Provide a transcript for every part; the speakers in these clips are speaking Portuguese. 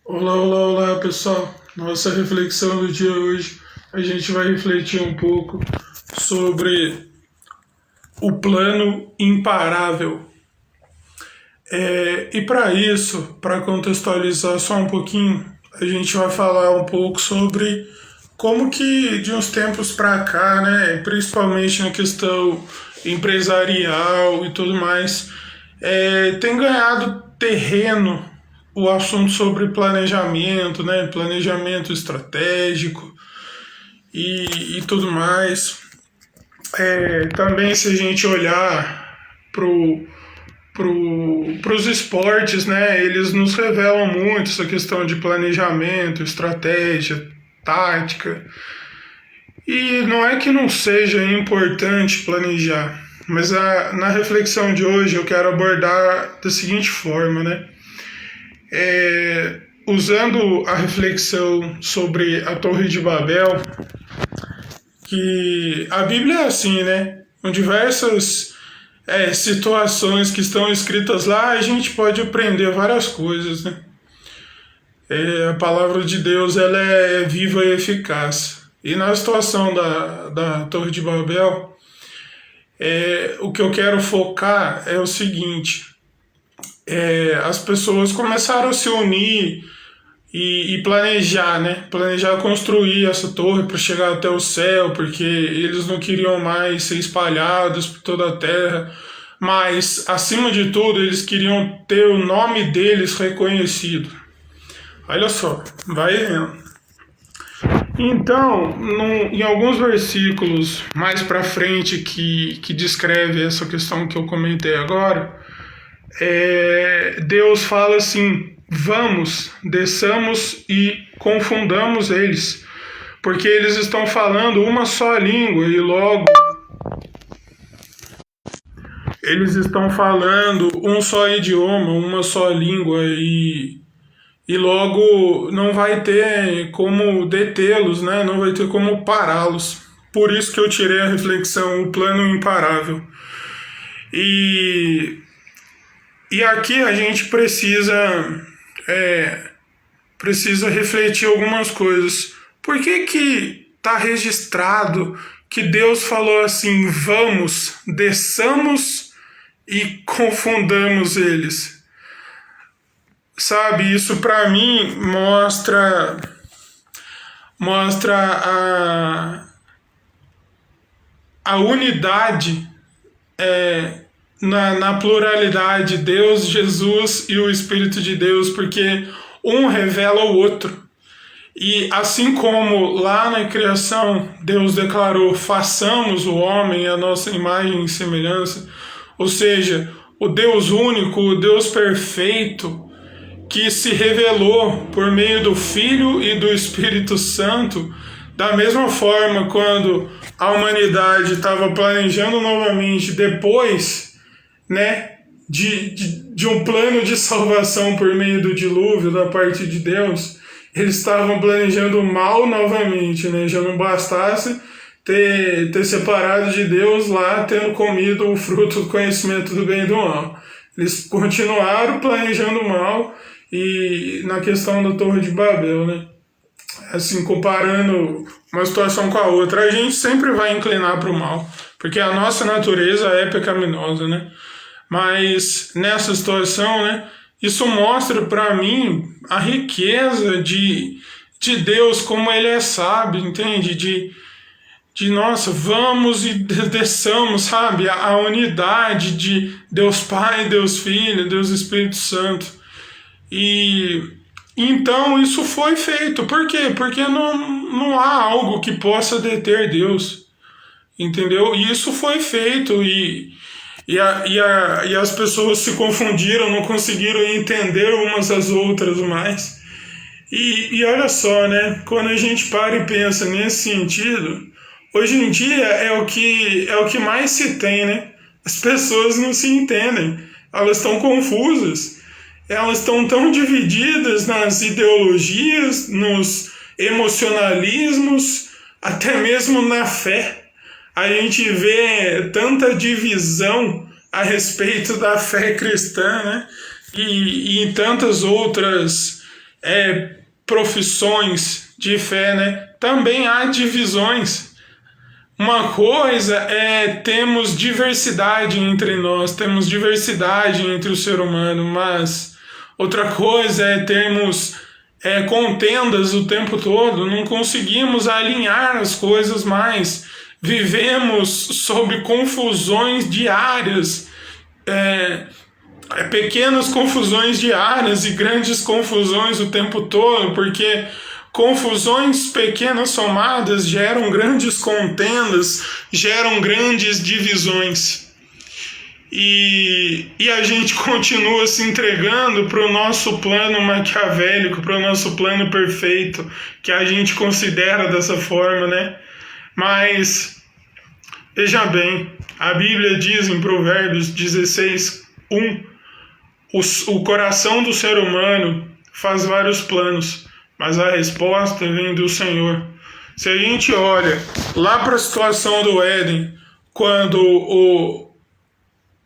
Olá, olá, olá, pessoal. Nossa reflexão do dia hoje, a gente vai refletir um pouco sobre o plano imparável. E para isso, para contextualizar só um pouquinho, a gente vai falar um pouco sobre como que de uns tempos para cá, né, principalmente na questão empresarial e tudo mais, tem ganhado terreno o assunto sobre planejamento, né, planejamento estratégico e tudo mais. Também se a gente olhar para os esportes, né, eles nos revelam muito essa questão de planejamento, estratégia, tática. E não é que não seja importante planejar, mas na reflexão de hoje eu quero abordar da seguinte forma, né? Usando a reflexão sobre a Torre de Babel, que a Bíblia é assim, né? Com diversas situações que estão escritas lá, a gente pode aprender várias coisas, né? A palavra de Deus ela é viva e eficaz. E na situação da Torre de Babel, o que eu quero focar é o seguinte: as pessoas começaram a se unir e planejar, né? Planejar construir essa torre para chegar até o céu, porque eles não queriam mais ser espalhados por toda a terra, mas acima de tudo eles queriam ter o nome deles reconhecido. Olha só, vai vendo. Então, em alguns versículos mais para frente que descreve essa questão que eu comentei agora, Deus fala assim: vamos, desçamos e confundamos eles, porque eles estão falando uma só língua e logo eles estão falando um só idioma, uma só língua e logo não vai ter como detê-los, né? Não vai ter como pará-los. Por isso que eu tirei a reflexão, o plano imparável. E, e aqui a gente precisa refletir algumas coisas. Por que que está registrado que Deus falou assim: vamos, desçamos e confundamos eles? Sabe, isso para mim mostra a unidade na pluralidade, Deus, Jesus e o Espírito de Deus, porque um revela o outro. E assim como lá na criação Deus declarou: façamos o homem à nossa imagem e semelhança, ou seja, o Deus único, o Deus perfeito, que se revelou por meio do Filho e do Espírito Santo, da mesma forma quando a humanidade estava planejando novamente depois, né, de um plano de salvação por meio do dilúvio da parte de Deus, eles estavam planejando o mal novamente, né? Já não bastasse ter separado de Deus lá, tendo comido o fruto do conhecimento do bem e do mal. Eles continuaram planejando o mal e na questão da Torre de Babel, né? Assim, comparando uma situação com a outra, a gente sempre vai inclinar para o mal, porque a nossa natureza é pecaminosa, né? Mas nessa situação, né, isso mostra para mim a riqueza de Deus, como Ele é sábio, entende? De nossa, vamos e desçamos, sabe? A unidade de Deus Pai, Deus Filho, Deus Espírito Santo. E então isso foi feito. Por quê? Porque não há algo que possa deter Deus, entendeu? E isso foi feito e as pessoas se confundiram, não conseguiram entender umas às outras mais. E olha só, né? Quando a gente para e pensa nesse sentido, hoje em dia é o que mais se tem, né? As pessoas não se entendem, elas estão confusas, elas estão tão divididas nas ideologias, nos emocionalismos, até mesmo na fé. A gente vê tanta divisão a respeito da fé cristã, né? E em tantas outras profissões de fé, né? Também há divisões. Uma coisa é termos diversidade entre nós, temos diversidade entre o ser humano, mas outra coisa é termos contendas o tempo todo, não conseguimos alinhar as coisas mais, vivemos sob confusões diárias, pequenas confusões diárias e grandes confusões o tempo todo, porque confusões pequenas somadas geram grandes contendas, geram grandes divisões. E a gente continua se entregando para o nosso plano maquiavélico, para o nosso plano perfeito, que a gente considera dessa forma, né? Mas, veja bem, a Bíblia diz em Provérbios 16:1, o coração do ser humano faz vários planos, mas a resposta vem do Senhor. Se a gente olha lá para a situação do Éden, quando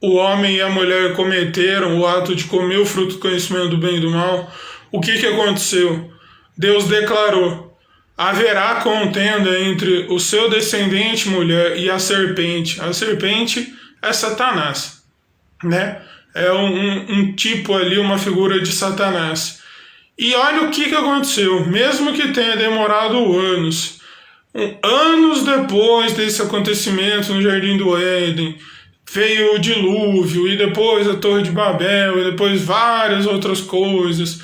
o homem e a mulher cometeram o ato de comer o fruto do conhecimento do bem e do mal, o que aconteceu? Deus declarou: haverá contenda entre o seu descendente, mulher, e a serpente. A serpente é Satanás, né? É um tipo ali, uma figura de Satanás. E olha o que aconteceu, mesmo que tenha demorado anos, anos depois desse acontecimento no Jardim do Éden, veio o dilúvio, e depois a Torre de Babel, e depois várias outras coisas,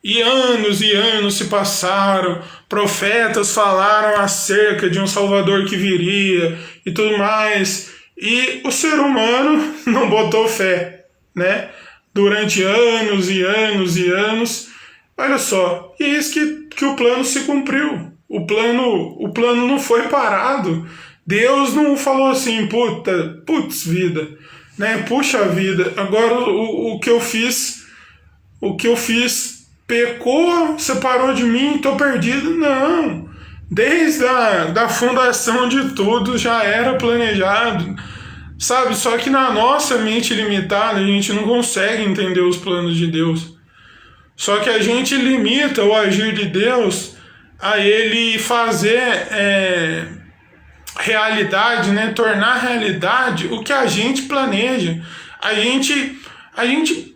e anos se passaram, profetas falaram acerca de um Salvador que viria, e tudo mais, e o ser humano não botou fé, né? Durante anos e anos, olha só, e eis que o plano se cumpriu, o plano não foi parado. Deus não falou assim, putz vida, né? Puxa vida, agora o que eu fiz pecou, separou de mim, tô perdido. Não, desde da fundação de tudo já era planejado, sabe? Só que na nossa mente limitada a gente não consegue entender os planos de Deus. Só que a gente limita o agir de Deus a Ele fazer realidade, né? Tornar realidade o que a gente planeja. A gente,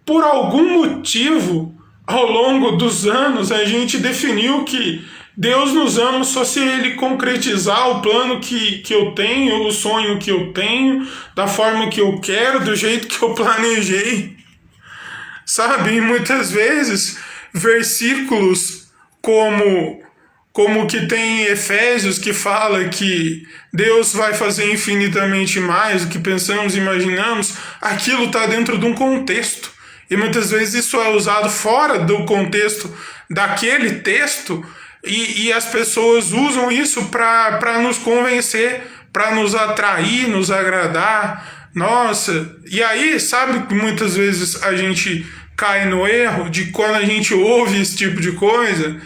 por algum motivo, ao longo dos anos, a gente definiu que Deus nos ama só se Ele concretizar o plano que eu tenho, o sonho que eu tenho, da forma que eu quero, do jeito que eu planejei. Sabe? E muitas vezes, versículos como que tem em Efésios, que fala que Deus vai fazer infinitamente mais do que pensamos e imaginamos, aquilo está dentro de um contexto. E muitas vezes isso é usado fora do contexto daquele texto, e as pessoas usam isso para nos convencer, para nos atrair, nos agradar. Nossa, e aí, sabe que muitas vezes a gente cai no erro de quando a gente ouve esse tipo de coisa,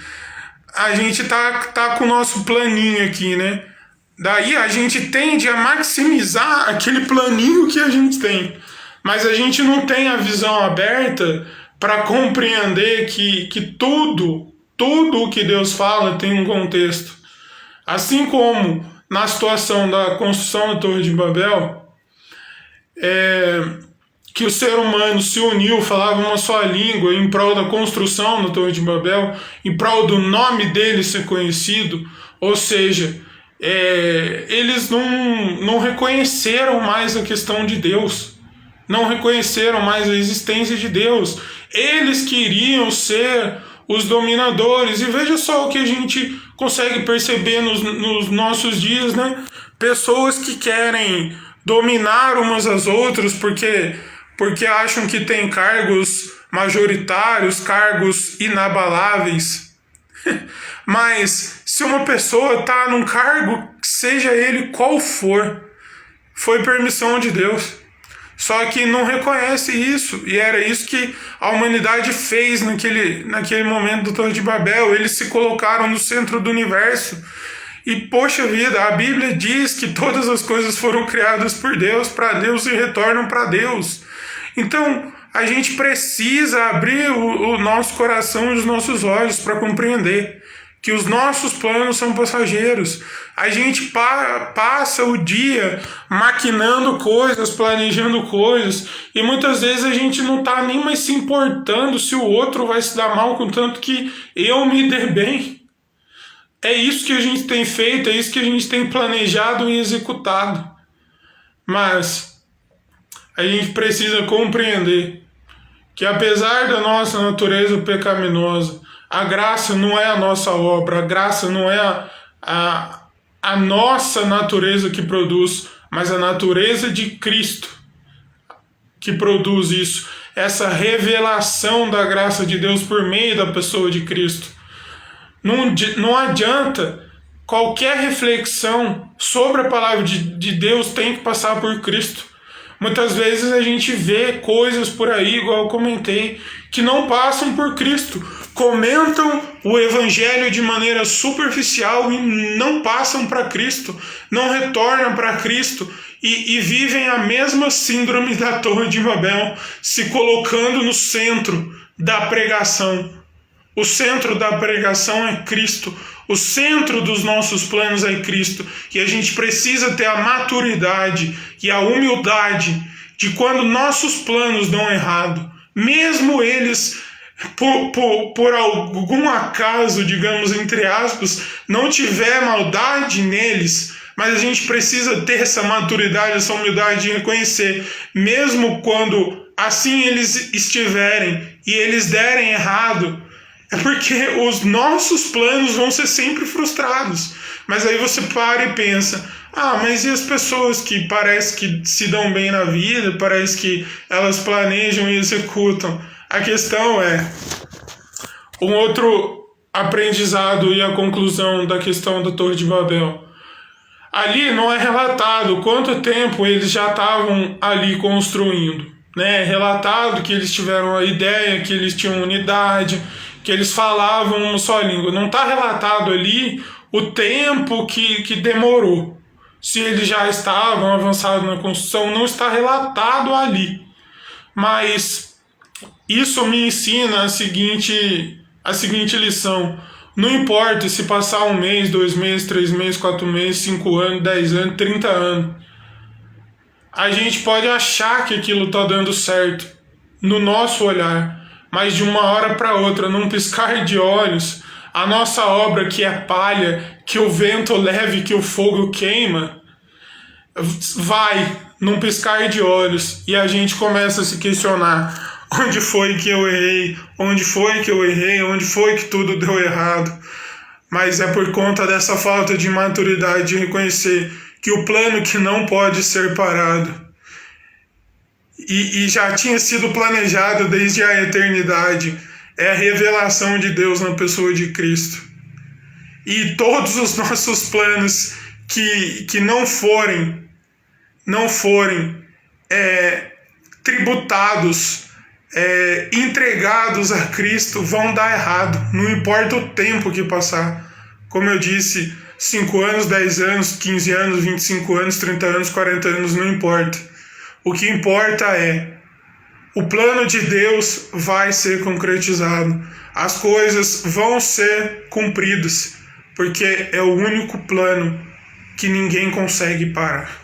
a gente tá com o nosso planinho aqui, né? Daí a gente tende a maximizar aquele planinho que a gente tem, mas a gente não tem a visão aberta para compreender que tudo o que Deus fala tem um contexto. Assim como na situação da construção da Torre de Babel, que o ser humano se uniu, falava uma só língua em prol da construção da Torre de Babel, em prol do nome dele ser conhecido, ou seja, eles não reconheceram mais a questão de Deus, não reconheceram mais a existência de Deus. Eles queriam ser os dominadores, e veja só o que a gente consegue perceber nos nossos dias, né? Pessoas que querem dominar umas às outras porque acham que tem cargos majoritários, cargos inabaláveis. Mas se uma pessoa está num cargo, seja ele qual for, foi permissão de Deus. Só que não reconhece isso, e era isso que a humanidade fez naquele momento do Torre de Babel. Eles se colocaram no centro do universo. E, poxa vida, a Bíblia diz que todas as coisas foram criadas por Deus, para Deus, e retornam para Deus. Então, a gente precisa abrir o nosso coração e os nossos olhos para compreender que os nossos planos são passageiros. A gente passa o dia maquinando coisas, planejando coisas, e muitas vezes a gente não está nem mais se importando se o outro vai se dar mal, contanto que eu me dê bem. É isso que a gente tem feito, é isso que a gente tem planejado e executado. Mas a gente precisa compreender que, apesar da nossa natureza pecaminosa, a graça não é a nossa obra, a graça não é a nossa natureza que produz, mas a natureza de Cristo que produz isso, essa revelação da graça de Deus por meio da pessoa de Cristo. Não adianta qualquer reflexão sobre a palavra de Deus, tem que passar por Cristo. Muitas vezes a gente vê coisas por aí, igual eu comentei, que não passam por Cristo. Comentam o Evangelho de maneira superficial e não passam para Cristo, não retornam para Cristo e vivem a mesma síndrome da Torre de Babel, se colocando no centro da pregação. O centro da pregação é Cristo. O centro dos nossos planos é Cristo. E a gente precisa ter a maturidade e a humildade de quando nossos planos dão errado, mesmo eles, por algum acaso, digamos, entre aspas, não tiver maldade neles, mas a gente precisa ter essa maturidade, essa humildade de reconhecer, mesmo quando assim eles estiverem e eles derem errado, é porque os nossos planos vão ser sempre frustrados. Mas aí você para e pensa, mas e as pessoas que parece que se dão bem na vida, parece que elas planejam e executam? A questão é, um outro aprendizado e a conclusão da questão da Torre de Babel. Ali não é relatado quanto tempo eles já estavam ali construindo, né? É relatado que eles tiveram a ideia, que eles tinham unidade, que eles falavam uma só língua. Não está relatado ali o tempo que demorou. Se eles já estavam avançados na construção, não está relatado ali. Mas isso me ensina a seguinte lição. Não importa se passar 1 mês, 2 meses, 3 meses, 4 meses, 5 anos, 10 anos, 30 anos. A gente pode achar que aquilo está dando certo no nosso olhar, mas de uma hora para outra, num piscar de olhos, a nossa obra, que é palha, que o vento leve, que o fogo queima, vai num piscar de olhos e a gente começa a se questionar: onde foi que eu errei? Onde foi que eu errei? Onde foi que tudo deu errado? Mas é por conta dessa falta de maturidade de reconhecer que o plano que não pode ser parado e já tinha sido planejado desde a eternidade é a revelação de Deus na pessoa de Cristo. E todos os nossos planos que não forem tributados, entregados a Cristo, vão dar errado, não importa o tempo que passar. Como eu disse, 5 anos, 10 anos, 15 anos, 25 anos, 30 anos, 40 anos, não importa. O que importa é, o plano de Deus vai ser concretizado, as coisas vão ser cumpridas, porque é o único plano que ninguém consegue parar.